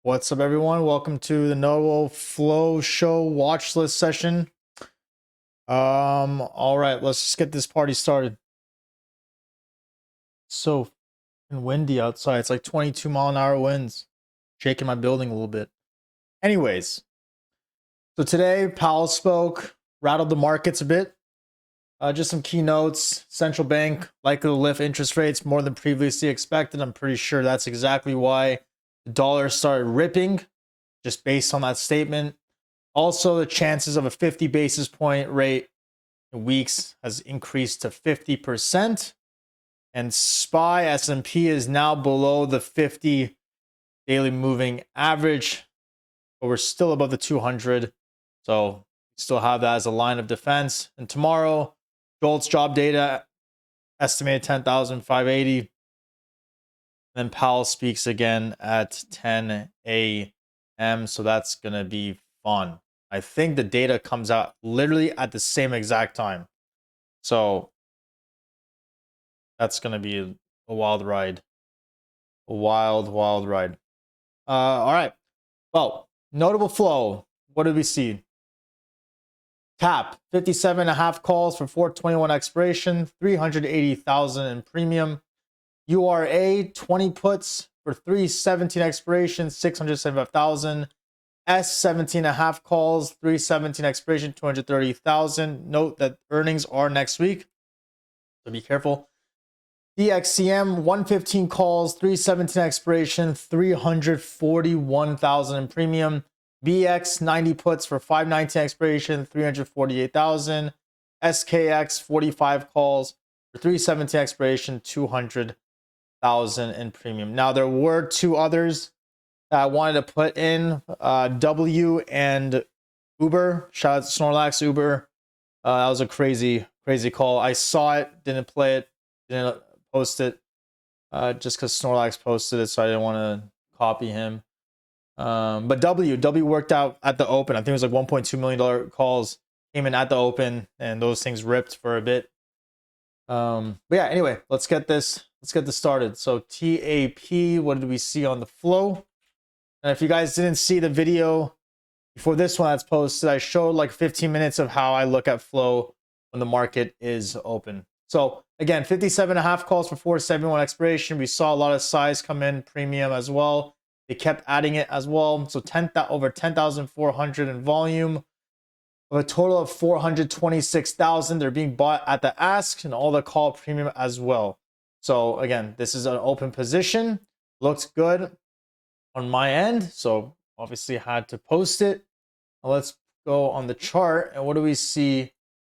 What's up, everyone? Welcome to the Novo Flow Show watch list session. All right, let's just get this party started. So windy outside. It's like 22-mile-an-hour winds, shaking my building a little bit. Anyways, so today Powell spoke, rattled the markets a bit. Just some keynotes. Central bank likely to lift interest rates more than previously expected. I'm pretty sure that's exactly why the dollar started ripping, just based on that statement. Also, the chances of a 50 basis point rate in weeks has increased to 50%. And SPY S&P is now below the 50 daily moving average, but we're still above the 200. So still have that as a line of defense. And tomorrow, JOLTS job data estimated 10,580. Then Powell speaks again at 10 a.m. So that's going to be fun. I think the data comes out literally at the same exact time. So that's going to be a wild ride. A wild ride. All right. Well, notable flow. What did we see? TAP, 57.5 calls for 421 expiration, 380,000 in premium. URA, 20 puts for 317 expiration, 675,000. S, 17.5 calls, 317 expiration, 230,000. Note that earnings are next week, so be careful. DXCM, 115 calls, 317 expiration, 341,000 in premium. BX, 90 puts for 519 expiration, 348,000. SKX, 45 calls for 317 expiration, 200,000 in premium. Now, there were two others that I wanted to put in, W and Uber. Shout out to Snorlax Uber. That was a crazy call. I saw it, didn't play it, didn't post it, just because Snorlax posted it, so I didn't want to copy him. But W worked out at the open. I think it was like $1.2 million calls came in at the open, and those things ripped for a bit. But yeah, anyway, let's get this started. So TAP, what did we see on the flow? And if you guys didn't see the video before this one that's posted, I showed like 15 minutes of how I look at flow when the market is open. So again, 57.5 calls for 471 expiration. We saw a lot of size come in, premium as well. They kept adding it as well. So over 10,400 in volume. With a total of 426,000. They're being bought at the ask and all the call premium as well. So again, this is an open position. Looks good on my end. So obviously had to post it. Now let's go on the chart. And what do we see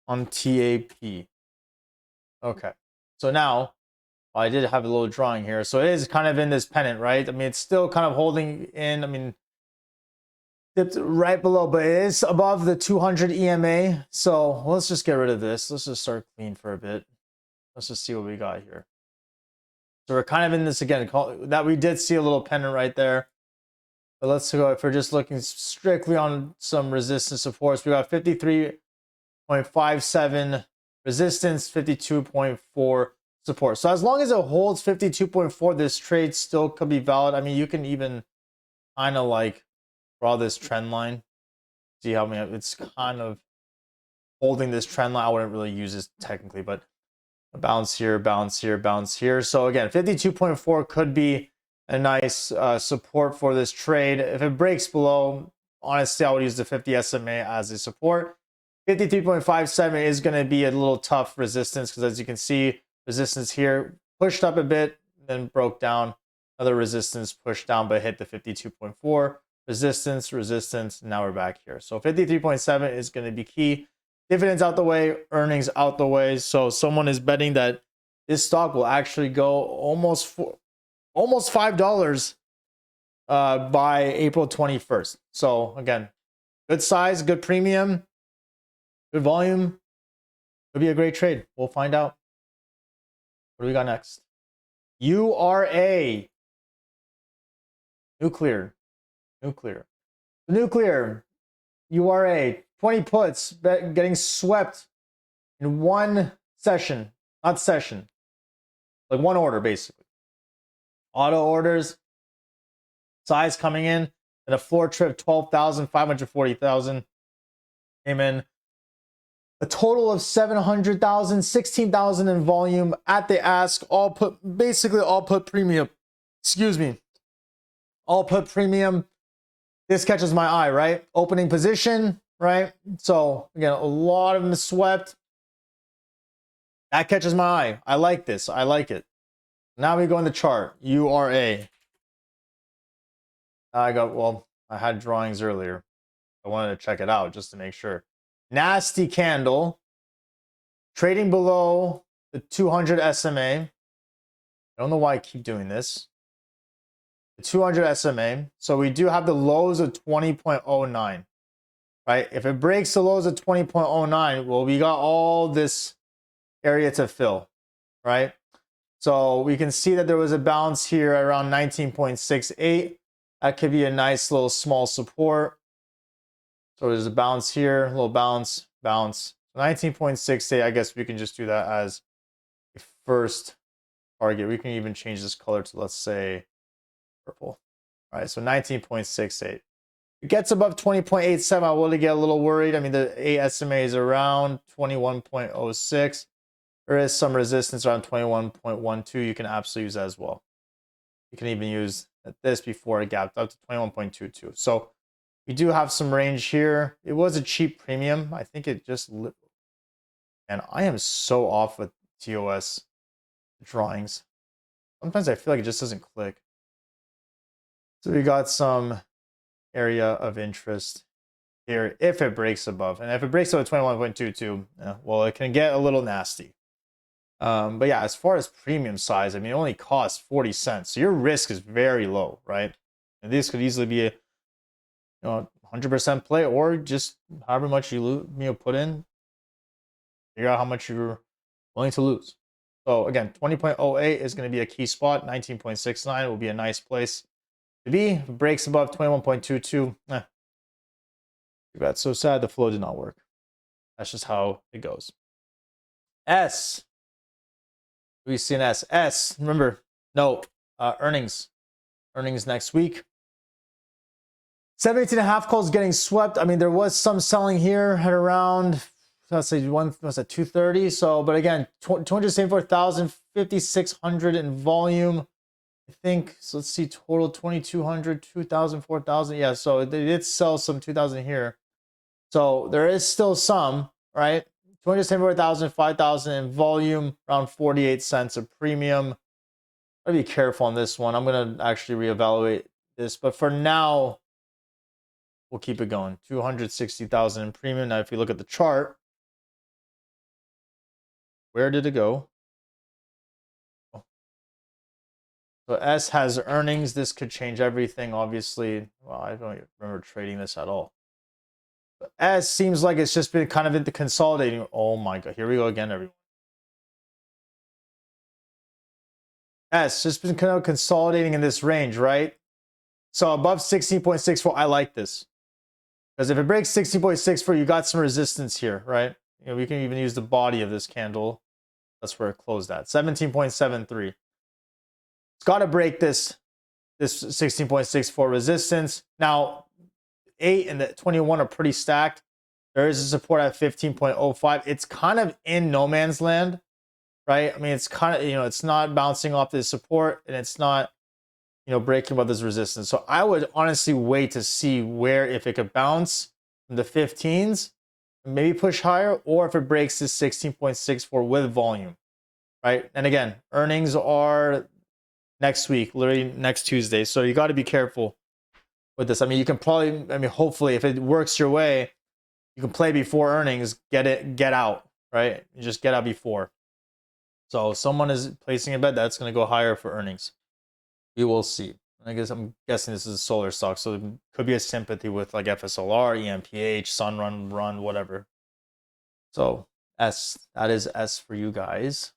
on TAP? Okay. So now I did have a little drawing here. So it is kind of in this pennant, right? I mean, it's still kind of holding in. I mean, dipped right below, but it is above the 200 EMA. So let's just get rid of this. Let's just start clean for a bit. Let's just see what we got here. So we're kind of in this again, that we did see a little pennant right there. But let's go, if we're just looking strictly on some resistance supports, we got 53.57 resistance, 52.4 support. So as long as it holds 52.4, this trade still could be valid. I mean, you can even kind of like draw this trend line. See how many, it's kind of holding this trend line. I wouldn't really use this technically, but a bounce here, bounce here, bounce here. So again, 52.4 could be a nice support for this trade. If it breaks below, honestly, I would use the 50 SMA as a support. 53.57 is going to be a little tough resistance because, as you can see, resistance here pushed up a bit, then broke down. Another resistance pushed down, but hit the 52.4. Resistance. Now we're back here. So 53.7 is going to be key. Dividends out the way, earnings out the way. So someone is betting that this stock will actually go almost $5 by April 21st. So again, good size, good premium, good volume. It'll be a great trade. We'll find out. What do we got next? URA. Nuclear. URA. 20 puts getting swept in one session. Not session. Like one order, basically. Auto orders. Size coming in. and a floor trip 12,000, 540,000 came in. A total of 700,000, 16,000 in volume at the ask, all put premium. Excuse me. All put premium. This catches my eye, right? Opening position, right? So again, a lot of them swept. That catches my eye. I like this. I like it. Now we go in the chart. URA. I had drawings earlier. I wanted to check it out just to make sure. Nasty candle. Trading below the 200 SMA. I don't know why I keep doing this. The 200 SMA. So we do have the lows of 20.09. Right? If it breaks the lows of 20.09, well, we got all this area to fill. Right? So we can see that there was a bounce here around 19.68. That could be a nice little small support. So there's a bounce here, a little bounce, bounce. 19.68, I guess we can just do that as a first target. We can even change this color to, let's say, purple. All right, so 19.68. It gets above 20.87, I will get a little worried. I mean, the SMA is around 21.06. There is some resistance around 21.12. You can absolutely use that as well. You can even use this before it gapped up to 21.22. So we do have some range here. It was a cheap premium. I think it just... And I am so off with TOS drawings. Sometimes I feel like it just doesn't click. So we got some area of interest here if it breaks above. And if it breaks above 21.22, well, it can get a little nasty. But yeah, as far as premium size, I mean, it only costs 40 cents. So your risk is very low, right? And this could easily be a 100% play, or just however much you put in. Figure out how much you're willing to lose. So again, 20.08 is going to be a key spot. 19.69 will be a nice place to be. If it breaks above 21.22, too bad. So sad the flow did not work. That's just how it goes. S. We see an S. S. Remember, no earnings. Earnings next week. 17.5 calls getting swept. I mean, there was some selling here at around, let's say, was at 230. So, but again, 274,000, 5,600 in volume. I think, so let's see, total 2,200, 2,000, 4,000. Yeah, so it did sell some 2,000 here. So there is still some, right? 274,000, 5,000 in volume, around 48 cents a premium. I'll be careful on this one. I'm going to actually reevaluate this. But for now, we'll keep it going. 260,000 in premium. Now, if you look at the chart, where did it go? So S has earnings. This could change everything, obviously. Well, I don't remember trading this at all. But S seems like it's just been kind of into consolidating. Oh my God, here we go again, everyone. S just been kind of consolidating in this range, right? So above 16.64, I like this. Because if it breaks 16.64, you got some resistance here, right? We can even use the body of this candle. That's where it closed at. 17.73. It's got to break this 16.64 resistance. Now, 8 and the 21 are pretty stacked. There is a support at 15.05. It's kind of in no man's land, right? I mean, it's kind of, it's not bouncing off this support, and it's not, breaking above this resistance. So I would honestly wait to see where, if it could bounce from the 15s, maybe push higher, or if it breaks this 16.64 with volume, right? And again, earnings are next week, literally next Tuesday. So you got to be careful with this. I mean, you can probably, hopefully, if it works your way, you can play before earnings, get out, right? You just get out before. So someone is placing a bet that's going to go higher for earnings. We will see. I'm guessing this is a solar stock, so it could be a sympathy with like FSLR, EMPH, Sunrun, Run, whatever. So S, that is S for you guys.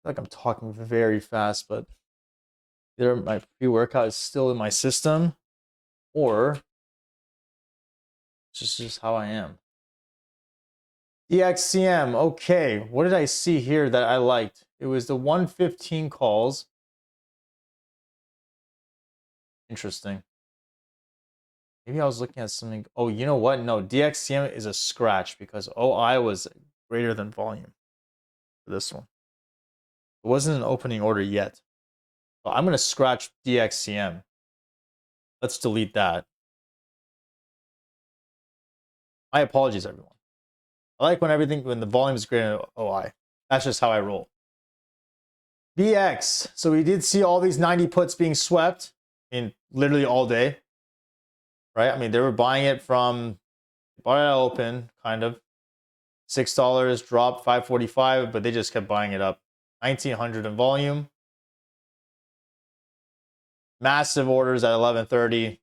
I feel like I'm talking very fast, but either my pre-workout is still in my system, or it's just how I am. DXCM, okay. What did I see here that I liked? It was the 115 calls. Interesting. Maybe I was looking at something. Oh, you know what? No, DXCM is a scratch because OI was greater than volume for this one. It wasn't an opening order yet. So I'm going to scratch DXCM. Let's delete that. My apologies, everyone. I like when the volume is greater than OI. That's just how I roll. BX. So we did see all these 90 puts being swept in literally all day. Right? I mean, they were buying it from bought it at open, kind of. $6 dropped 545, but they just kept buying it up. 1900 in volume. Massive orders at 1130,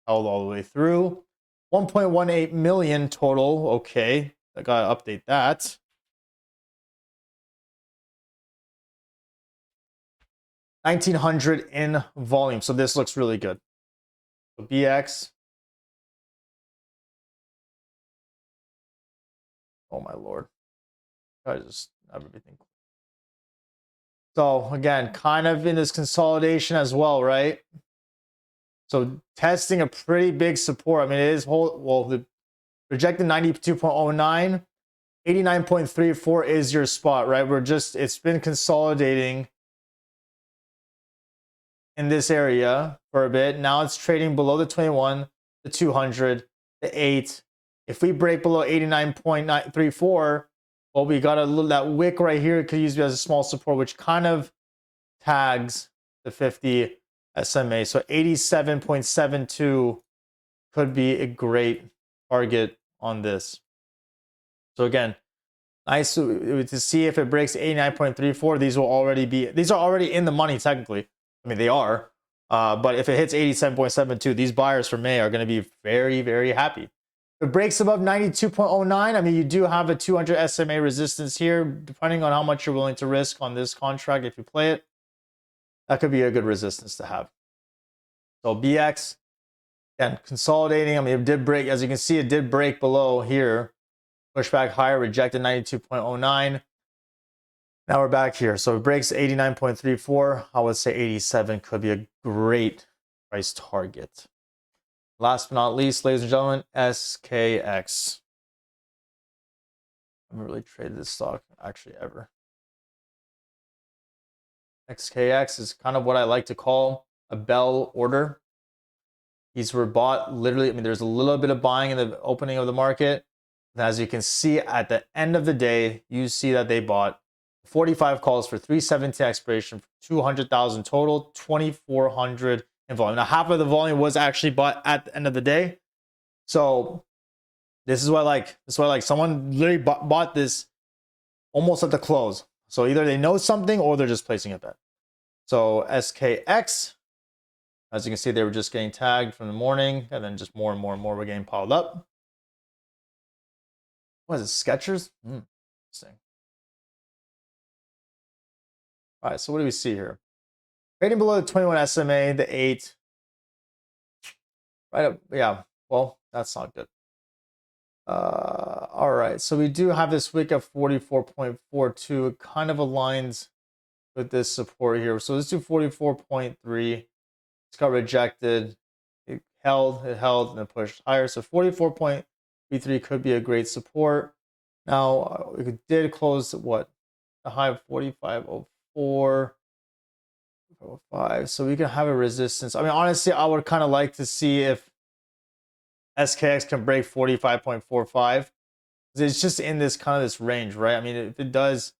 held all the way through. 1.18 million total. Okay, I gotta update that. $1,900 in volume. So this looks really good. So BX. Oh my lord. I just have everything. So again, kind of in this consolidation as well, right? So testing a pretty big support. I mean, it is the projected 92.09, 89.34 is your spot, right? It's been consolidating in this area for a bit. Now it's trading below the 21, the 200, the 8. If we break below 89.934, well, we got that wick right here. It could use as a small support, which kind of tags the 50 SMA. So 87.72 could be a great target on this. So again, nice to see if it breaks 89.34. These are already in the money technically. I mean, they are. But if it hits 87.72, these buyers for May are going to be very, very happy. If it breaks above 92.09, I mean, you do have a 200 SMA resistance here, depending on how much you're willing to risk on this contract. If you play it, that could be a good resistance to have. So BX, again, consolidating. I mean, it did break, as you can see, it did break below here. Push back higher, rejected 92.09. Now we're back here. So it breaks 89.34. I would say 87 could be a great price target. Last but not least, ladies and gentlemen, SKX. I haven't really traded this stock actually ever. XKX is kind of what I like to call a bell order. These were bought literally, I mean, there's a little bit of buying in the opening of the market. And as you can see at the end of the day, you see that they bought 45 calls for 317 expiration, 200,000 total, 2,400 in volume. Now, half of the volume was actually bought at the end of the day. So this is what I like. This is what I like. Someone literally bought this almost at the close. So either they know something or they're just placing a bet. So SKX, as you can see, they were just getting tagged from the morning, and then just more and more and more were getting piled up. What is it, Skechers? Interesting. All right, so what do we see here? Trading below the 21 SMA, the 8. Right up, yeah, well, that's not good. All right, so we do have this wick of 44.42. It kind of aligns with this support here. So let's do 44.3. It's got rejected. It held, and it pushed higher. So 44.33 could be a great support. Now, it did close what? A high of 45.04. 5. So we can have a resistance. I mean, honestly, I would kind of like to see if SKX can break 45.45. It's just in this kind of this range, right? I mean, if it does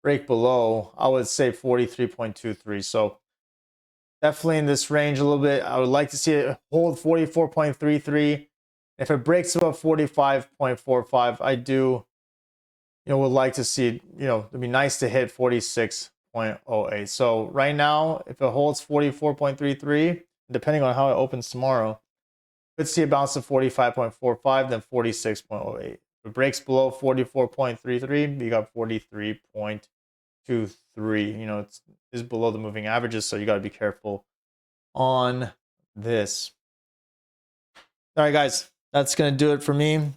break below, I would say 43.23. So definitely in this range a little bit. I would like to see it hold 44.33. If it breaks above 45.45, I do, would like to see, it'd be nice to hit 46.08. So right now, if it holds 44.33, depending on how it opens tomorrow, could see a bounce to 45.45, then 46.08. If it breaks below 44.33, you got 43.23. It's below the moving averages, so you got to be careful on this. All right, guys, that's gonna do it for me.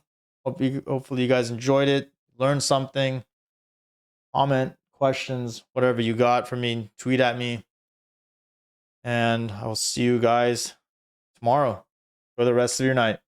Hopefully you guys enjoyed it, learned something. Comment, questions, whatever you got for me, tweet at me. And I will see you guys tomorrow for the rest of your night.